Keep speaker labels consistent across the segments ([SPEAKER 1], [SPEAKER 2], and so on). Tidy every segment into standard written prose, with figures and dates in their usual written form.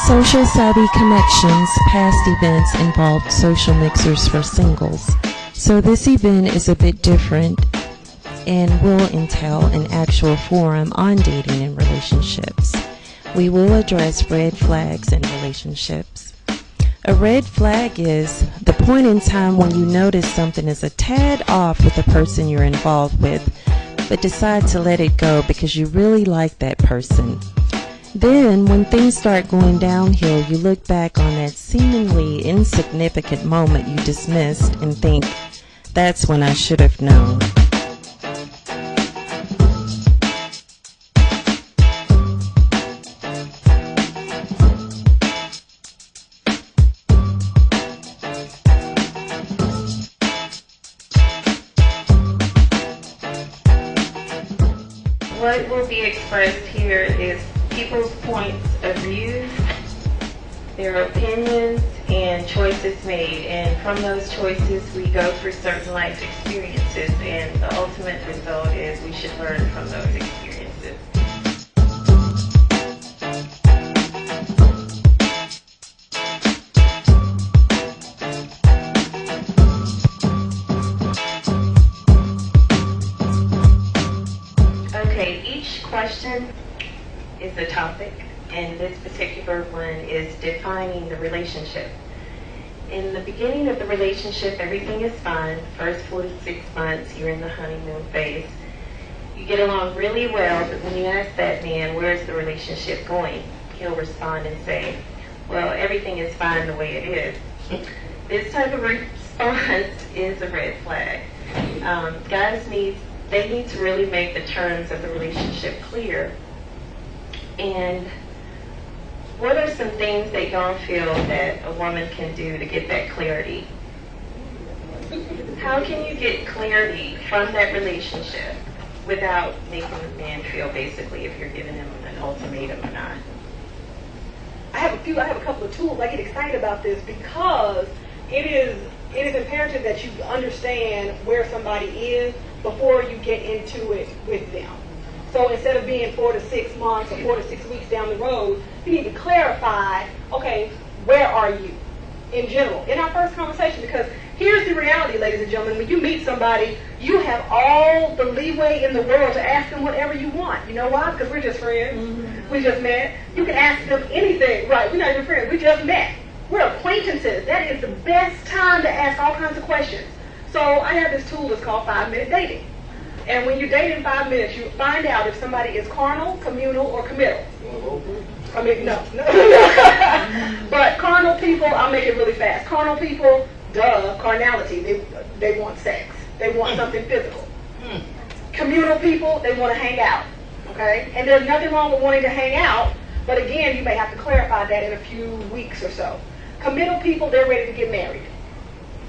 [SPEAKER 1] Social Savvy Connections past events involved social mixers for singles, so this event is a bit different and will entail an actual forum on dating and relationships. We will address red flags in relationships. A red flag is the point in time when you notice something is a tad off with the person you're involved with, but decide to let it go because you really like that person. Then, when things start going downhill, you look back on that seemingly insignificant moment you dismissed and think, that's when I should have known.
[SPEAKER 2] What will be expressed here is people's points of view, their opinions, and choices made. And from those choices, we go through certain life experiences, and the ultimate result is we should learn from those experiences. Okay, each question is a topic, and this particular one is defining the relationship. In the beginning of the relationship, everything is fine. First 4 to 6 months, you're in the honeymoon phase. You get along really well, but when you ask that man, where's the relationship going? He'll respond and say, well, everything is fine the way it is. This type of response is a red flag. Guys need to really make the terms of the relationship clear. And what are some things that y'all feel that a woman can do to get that clarity? How can you get clarity from that relationship without making the man feel basically if you're giving him an ultimatum or not?
[SPEAKER 3] I have a couple of tools. I get excited about this because it is imperative that you understand where somebody is before you get into it with them. So instead of being 4 to 6 months or 4 to 6 weeks down the road, you need to clarify, okay, where are you in general in our first conversation? Because here's the reality, ladies and gentlemen. When you meet somebody, you have all the leeway in the world to ask them whatever you want. You know why? Because we're just friends. Mm-hmm. We just met. You can ask them anything. Right, we're not even friends. We just met. We're acquaintances. That is the best time to ask all kinds of questions. So I have this tool that's called 5-minute dating. And when you date in 5 minutes, you find out if somebody is carnal, communal, or committal. I mean, no. But carnal people, I'll make it really fast. Carnal people, carnality. They want sex. They want something physical. Communal people, they want to hang out. Okay? And there's nothing wrong with wanting to hang out, but again, you may have to clarify that in a few weeks or so. Committal people, they're ready to get married.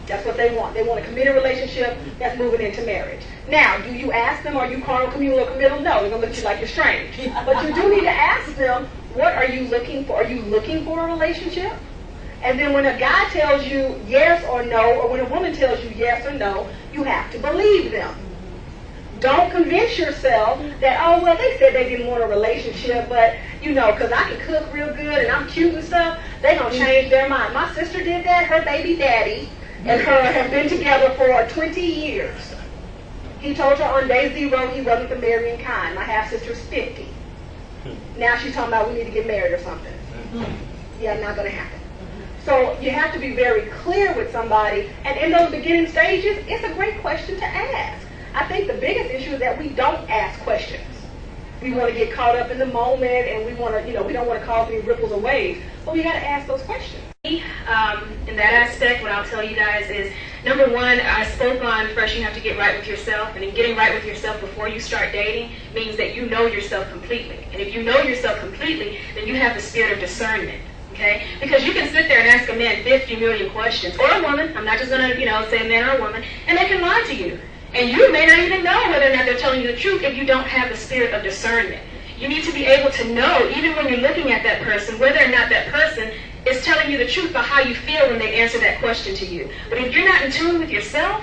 [SPEAKER 3] That's what they want. They want a committed relationship that's moving into marriage. Now, do you ask them, are you carnal, communal, or committal? No, they're going to look at you like you're strange. But you do need to ask them, what are you looking for? Are you looking for a relationship? And then when a guy tells you yes or no, or when a woman tells you yes or no, you have to believe them. Don't convince yourself that, oh, well, they said they didn't want a relationship, but, you know, because I can cook real good and I'm cute and stuff, they're going to change their mind. My sister did that. Her baby daddy and her have been together for 20 years. He told her on day 0 he wasn't the marrying kind. My half-sister's 50. Now she's talking about we need to get married or something. Yeah, not going to happen. So you have to be very clear with somebody. And in those beginning stages, it's a great question to ask. I think the biggest issue is that we don't ask questions. We want to get caught up in the moment, and we want to, we don't want to cause any ripples or waves. But we got to ask those questions.
[SPEAKER 4] In that aspect, what I'll tell you guys is, number one, I spoke on first you have to get right with yourself, and in getting right with yourself before you start dating means that you know yourself completely. And if you know yourself completely, then you have the spirit of discernment, okay? Because you can sit there and ask a man 50 million questions, or a woman, I'm not just going to, say a man or a woman, and they can lie to you. And you may not even know whether or not they're telling you the truth if you don't have the spirit of discernment. You need to be able to know, even when you're looking at that person, whether or not that person is telling you the truth about how you feel when they answer that question to you. But if you're not in tune with yourself,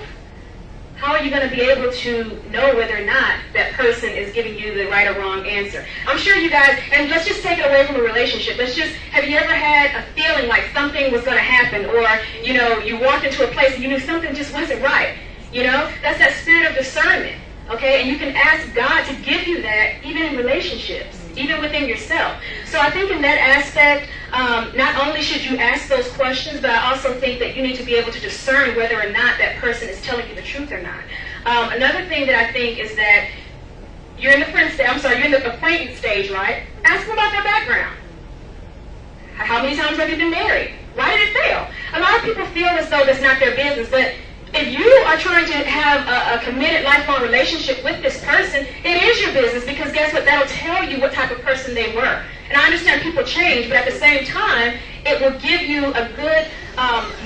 [SPEAKER 4] how are you going to be able to know whether or not that person is giving you the right or wrong answer? I'm sure you guys, and let's just take it away from a relationship. Have you ever had a feeling like something was going to happen, or, you know, you walked into a place and you knew something just wasn't right? You know, that's that spirit of discernment, okay? And you can ask God to give you that even in relationships, even within yourself. So I think in that aspect, not only should you ask those questions, but I also think that you need to be able to discern whether or not that person is telling you the truth or not. Another thing that I think is that you're in the you're in the acquaintance stage, right? Ask them about their background. How many times have you been married? Why did it fail? A lot of people feel as though that's not their business, but if you are trying to have a committed lifelong relationship with this person, it is your business, because guess what? That'll tell you what type of person they were. And I understand people change, but at the same time, it will give you a good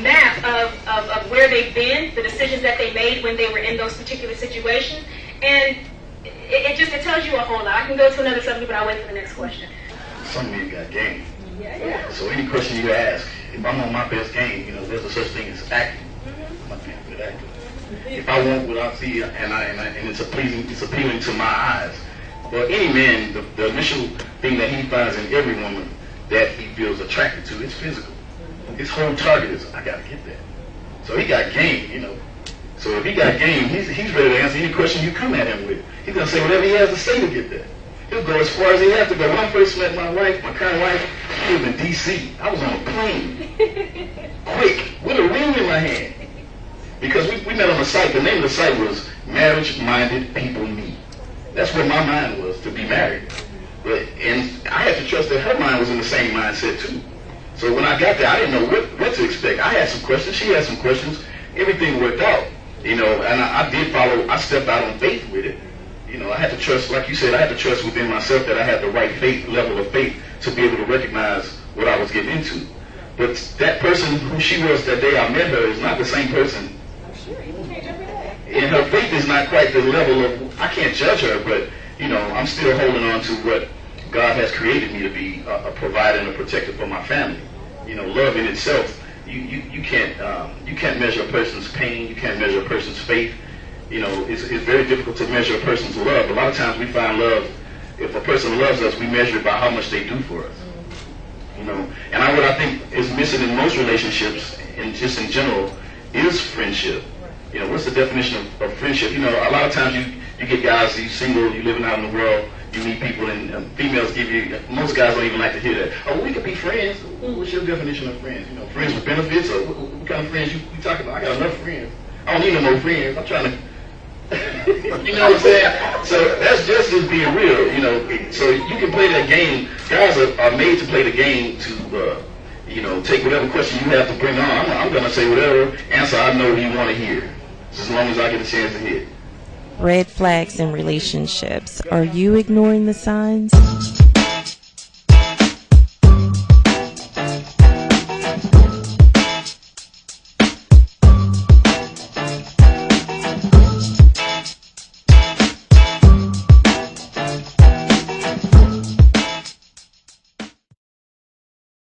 [SPEAKER 4] map of where they've been, the decisions that they made when they were in those particular situations. And it tells you a whole lot. I can go to another subject, but I'll wait for the next question.
[SPEAKER 5] Some men got game. Yeah. So any question you ask, if I'm on my best game, you know, there's a such thing as acting. I'm a damn good actor. If I want what I see and it's appealing to my eyes. Well, any man, the initial thing that he finds in every woman that he feels attracted to is physical. His whole target is, I gotta get that. So he got game, you know. So if he got game, he's ready to answer any question you come at him with. He's gonna say whatever he has to say to get that. He'll go as far as he has to go. When I first met my wife, my current wife, she lived in D.C. I was on a plane, quick, with a ring in my hand. Because we met on a site. The name of the site was Marriage-Minded People Meet. That's where my mind was, to be married. And I had to trust that her mind was in the same mindset too. So when I got there, I didn't know what to expect. I had some questions, she had some questions. Everything worked out, you know, and I stepped out on faith with it. You know, I had to trust, like you said, I had to trust within myself that I had the right level of faith to be able to recognize what I was getting into. But that person who she was that day I met her is not the same person. And her faith is not quite the level of, I can't judge her, but, you know, I'm still holding on to what God has created me to be, a provider and a protector for my family. You know, love in itself, you can't measure a person's pain, you can't measure a person's faith. You know, it's very difficult to measure a person's love. A lot of times we find love, if a person loves us, we measure it by how much they do for us. You know, and what I think is missing in most relationships, and just in general, is friendship. You know, what's the definition of friendship? You know, a lot of times you get guys, you single, you living out in the world, you meet people, and females give you, most guys don't even like to hear that. Oh, we could be friends. What's your definition of friends? You know, friends with benefits, or what kind of friends you talking about? I got enough friends. I don't need no more friends. I'm trying to, you know what I'm saying? So that's just being real, you know. So you can play that game. Guys are made to play the game to, you know, take whatever question you have to bring on. I'm going to say whatever answer I know you want to hear, as long as I get a chance to hear.
[SPEAKER 1] Red flags in relationships. Are you ignoring the signs?